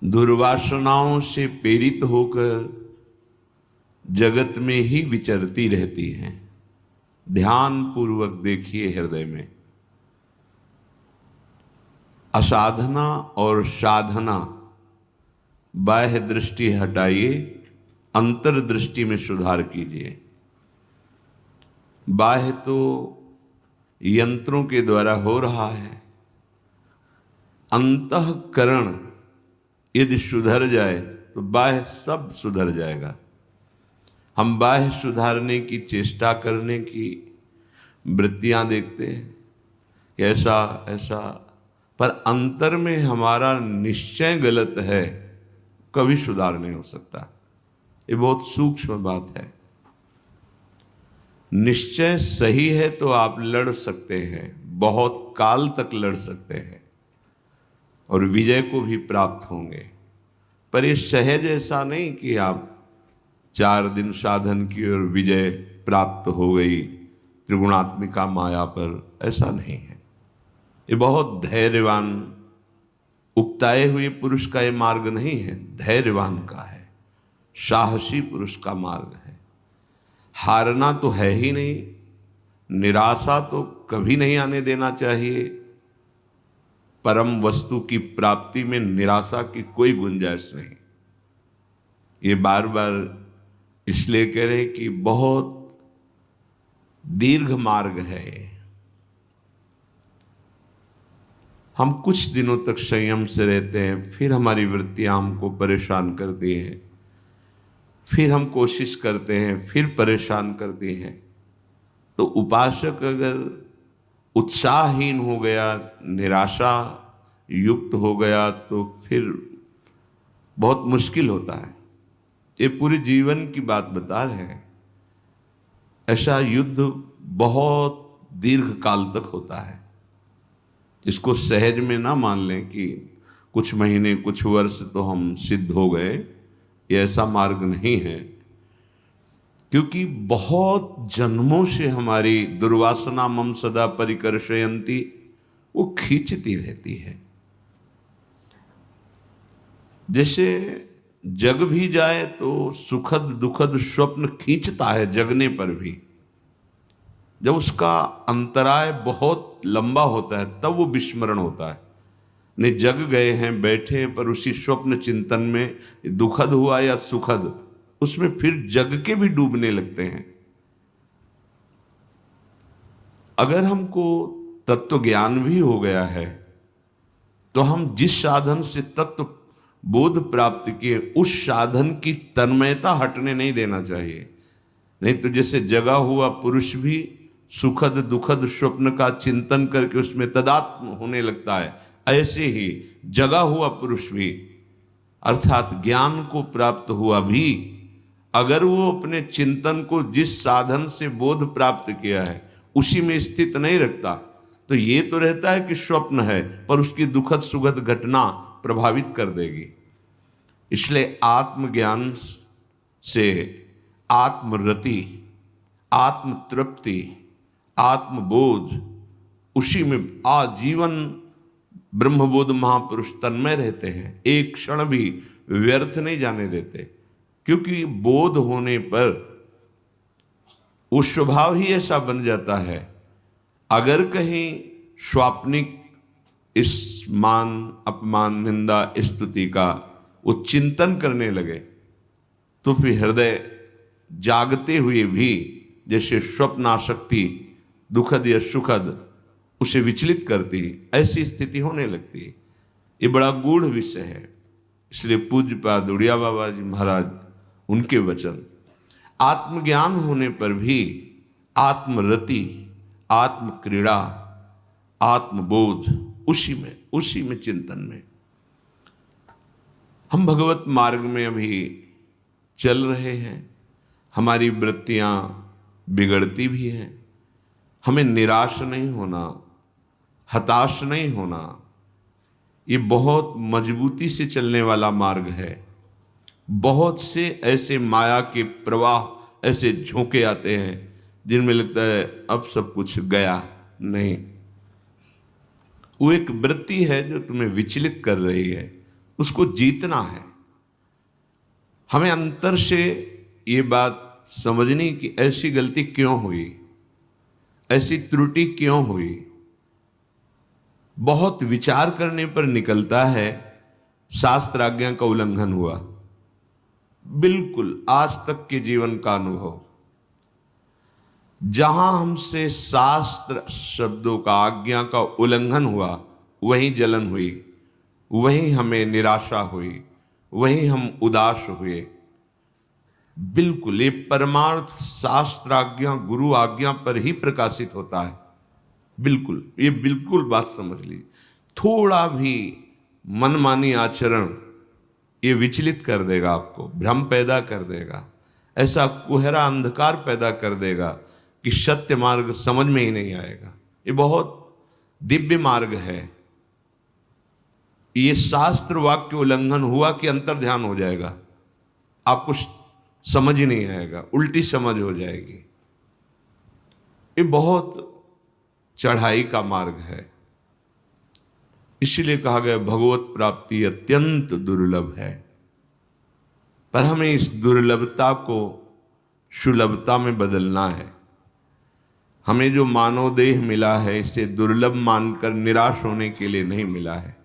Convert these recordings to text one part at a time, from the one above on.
दुर्वासनाओं से प्रेरित होकर जगत में ही विचरती रहती हैं। ध्यान पूर्वक देखिए हृदय में। असाधना और साधना, बाह्य दृष्टि हटाइए, अंतर्दृष्टि में सुधार कीजिए। बाह्य तो यंत्रों के द्वारा हो रहा है, अंतःकरण यदि सुधर जाए तो बाह्य सब सुधर जाएगा। हम बाह्य सुधारने की चेष्टा करने की वृत्तियां देखते हैं कि ऐसा ऐसा, पर अंतर में हमारा निश्चय गलत है, कभी सुधार नहीं हो सकता। ये बहुत सूक्ष्म बात है। निश्चय सही है तो आप लड़ सकते हैं, बहुत काल तक लड़ सकते हैं और विजय को भी प्राप्त होंगे। पर ये सहज ऐसा नहीं कि आप 4 दिन साधन की और विजय प्राप्त हो गई त्रिगुणात्मिका माया पर, ऐसा नहीं है। ये बहुत धैर्यवान, उकताए हुए पुरुष का ये मार्ग नहीं है, धैर्यवान का है, साहसी पुरुष का मार्ग है। हारना तो है ही नहीं, निराशा तो कभी नहीं आने देना चाहिए। परम वस्तु की प्राप्ति में निराशा की कोई गुंजाइश नहीं। ये बार बार इसलिए कह रहे कि बहुत दीर्घ मार्ग है। हम कुछ दिनों तक संयम से रहते हैं, फिर हमारी वृत्तियां हमको परेशान करती हैं, फिर हम कोशिश करते हैं, फिर परेशान करती हैं। तो उपासक अगर उत्साहहीन हो गया, निराशा युक्त हो गया, तो फिर बहुत मुश्किल होता है। ये पूरे जीवन की बात बता रहे हैं। ऐसा युद्ध बहुत दीर्घ काल तक होता है। इसको सहज में ना मान लें कि कुछ महीने कुछ वर्ष तो हम सिद्ध हो गए, ये ऐसा मार्ग नहीं है। क्योंकि बहुत जन्मों से हमारी दुर्वासना मम सदा परिकर्षयन्ति, वो खींचती रहती है। जैसे जग भी जाए तो सुखद दुखद स्वप्न खींचता है, जगने पर भी। जब उसका अंतराय बहुत लंबा होता है तब वो विस्मरण होता है। नहीं, जग गए हैं, बैठे, पर उसी स्वप्न चिंतन में दुखद हुआ या सुखद, उसमें फिर जग के भी डूबने लगते हैं। अगर हमको तत्व ज्ञान भी हो गया है तो हम जिस साधन से तत्व बोध प्राप्त किए, उस साधन की तन्मयता हटने नहीं देना चाहिए। नहीं तो जैसे जगा हुआ पुरुष भी सुखद दुखद स्वप्न का चिंतन करके उसमें तदात्म होने लगता है, ऐसे ही जगा हुआ पुरुष भी, अर्थात ज्ञान को प्राप्त हुआ भी, अगर वो अपने चिंतन को जिस साधन से बोध प्राप्त किया है उसी में स्थित नहीं रखता, तो ये तो रहता है कि स्वप्न है, पर उसकी दुखद सुखद घटना प्रभावित कर देगी। इसलिए आत्मज्ञान से आत्मरति, आत्म तृप्ति, आत्मबोध, उसी में आजीवन ब्रह्मबोध महापुरुष तन्मय रहते हैं, एक क्षण भी व्यर्थ नहीं जाने देते। क्योंकि बोध होने पर वो स्वभाव ही ऐसा बन जाता है। अगर कहीं स्वाप्निक इस मान अपमान निंदा स्तुति का वो चिंतन करने लगे तो फिर हृदय जागते हुए भी जैसे स्वप्नाशक्ति दुखद या सुखद उसे विचलित करती, ऐसी स्थिति होने लगती है। ये बड़ा गूढ़ विषय है। इसलिए पूज्यपाद उड़िया बाबा जी महाराज, उनके वचन, आत्मज्ञान होने पर भी आत्मरति, आत्म क्रीड़ा, आत्मबोध, उसी में चिंतन में हम भगवत मार्ग में अभी चल रहे हैं। हमारी वृत्तियां बिगड़ती भी हैं। हमें निराश नहीं होना, हताश नहीं होना। ये बहुत मजबूती से चलने वाला मार्ग है। बहुत से ऐसे माया के प्रवाह, ऐसे झोंके आते हैं जिनमें लगता है अब सब कुछ गया। नहीं, वो एक वृत्ति है जो तुम्हें विचलित कर रही है, उसको जीतना है। हमें अंतर से ये बात समझनी कि ऐसी गलती क्यों हुई, ऐसी त्रुटि क्यों हुई। बहुत विचार करने पर निकलता है शास्त्र आज्ञा का उल्लंघन हुआ। बिल्कुल आज तक के जीवन का अनुभव, जहां हमसे शास्त्र शब्दों का आज्ञा का उल्लंघन हुआ वहीं जलन हुई, वहीं हमें निराशा हुई, वहीं हम उदास हुए। बिल्कुल ये परमार्थ शास्त्र आज्ञा गुरु आज्ञा पर ही प्रकाशित होता है। बिल्कुल ये बिल्कुल बात समझ ली। थोड़ा भी मनमानी आचरण ये विचलित कर देगा, आपको भ्रम पैदा कर देगा, ऐसा कुहरा अंधकार पैदा कर देगा कि सत्य मार्ग समझ में ही नहीं आएगा। ये बहुत दिव्य मार्ग है। ये शास्त्र वाक्य उल्लंघन हुआ कि अंतर ध्यान हो जाएगा, आपको समझ ही नहीं आएगा, उल्टी समझ हो जाएगी। ये बहुत चढ़ाई का मार्ग है। इसीलिए कहा गया भगवत प्राप्ति अत्यंत दुर्लभ है। पर हमें इस दुर्लभता को सुलभता में बदलना है। हमें जो मानव देह मिला है इसे दुर्लभ मानकर निराश होने के लिए नहीं मिला है।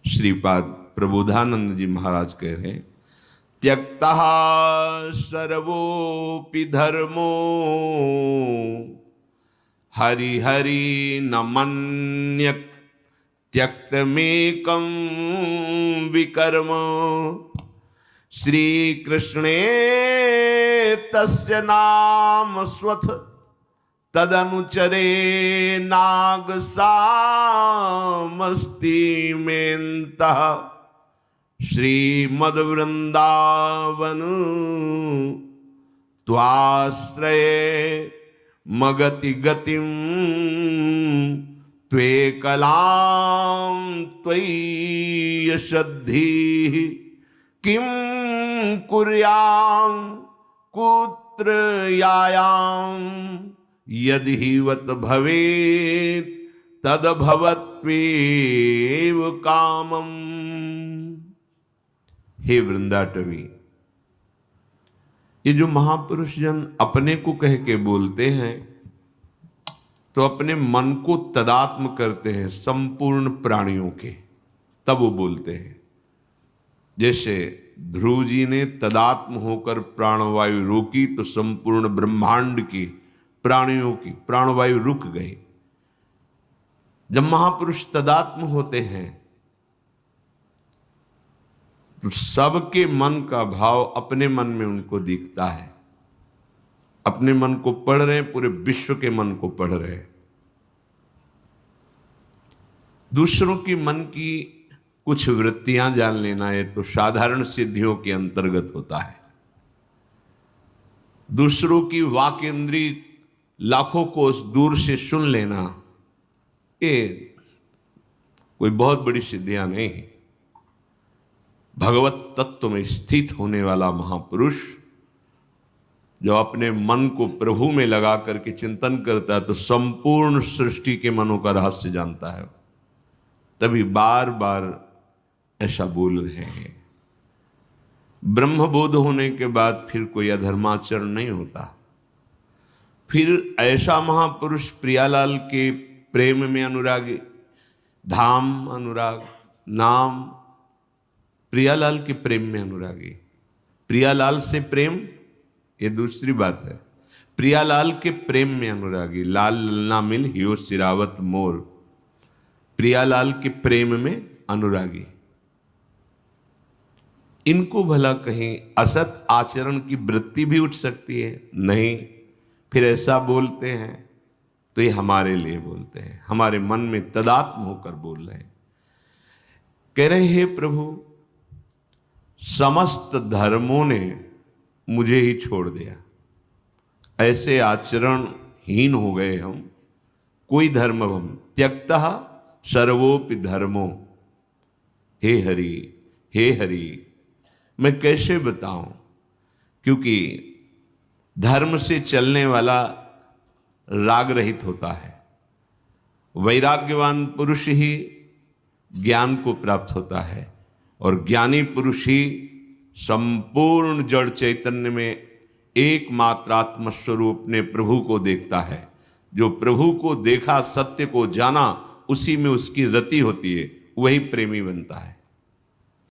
श्रीपाद प्रबोधानंद जी महाराज कह रहे हैं, त्यक्तः सर्वोपि धर्मो हरि हरि न मन्यत् त्यक्तमेकं विकर्म। श्री कृष्णे तस्य नाम स्वथ तदनुचरे नागसामस्ति मेन्तः। श्रीमद्वृंदावन त्वाश्रये मगति गतिम त्वेकलां त्वय्यशद्धि किं कुर्यां कुत्र यायां यदि हिवत भवेत् तद्भवत्वेव कामम्। हे वृंदाटवी, ये जो महापुरुष जन अपने को कह के बोलते हैं तो अपने मन को तदात्म करते हैं संपूर्ण प्राणियों के, तब वो बोलते हैं। जैसे ध्रुव जी ने तदात्म होकर प्राणवायु रोकी तो संपूर्ण ब्रह्मांड की प्राणियों की प्राणवायु रुक गई। जब महापुरुष तदात्म होते हैं तो सबके मन का भाव अपने मन में उनको दिखता है। अपने मन को पढ़ रहे हैं, पूरे विश्व के मन को पढ़ रहे हैं। दूसरों की मन की कुछ वृत्तियां जान लेना है तो साधारण सिद्धियों के अंतर्गत होता है। दूसरों की वाक इंद्री लाखों कोस दूर से सुन लेना, ये कोई बहुत बड़ी सिद्धियां नहीं है। भगवत तत्व में स्थित होने वाला महापुरुष जो अपने मन को प्रभु में लगा करके चिंतन करता है तो संपूर्ण सृष्टि के मनों का रहस्य जानता है। तभी बार बार ऐसा बोल रहे हैं। ब्रह्मबोध होने के बाद फिर कोई अधर्माचरण नहीं होता। फिर ऐसा महापुरुष प्रियालाल के प्रेम में अनुरागी, धाम अनुराग, नाम, प्रियालाल के प्रेम में अनुरागी। प्रियालाल से प्रेम ये दूसरी बात है। प्रियालाल के प्रेम में अनुरागी, लाल ललना मिल हियो सिरावत मोर। प्रियालाल के प्रेम में अनुरागी। इनको भला कहीं असत आचरण की वृत्ति भी उठ सकती है? नहीं। फिर ऐसा बोलते हैं तो ये हमारे लिए बोलते हैं, हमारे मन में तदात्म होकर बोल रहे हैं। कह रहे हैं प्रभु समस्त धर्मों ने मुझे ही छोड़ दिया, ऐसे आचरण हीन हो गए हम। कोई धर्म हम त्यक्तः सर्वोपि धर्मो। हे हरि, हे हरि, मैं कैसे बताऊं? क्योंकि धर्म से चलने वाला राग रहित होता है। वैराग्यवान पुरुष ही ज्ञान को प्राप्त होता है। और ज्ञानी पुरुष ही संपूर्ण जड़ चैतन्य में एकमात्र आत्मस्वरूप अपने प्रभु को देखता है। जो प्रभु को देखा, सत्य को जाना, उसी में उसकी रति होती है, वही प्रेमी बनता है।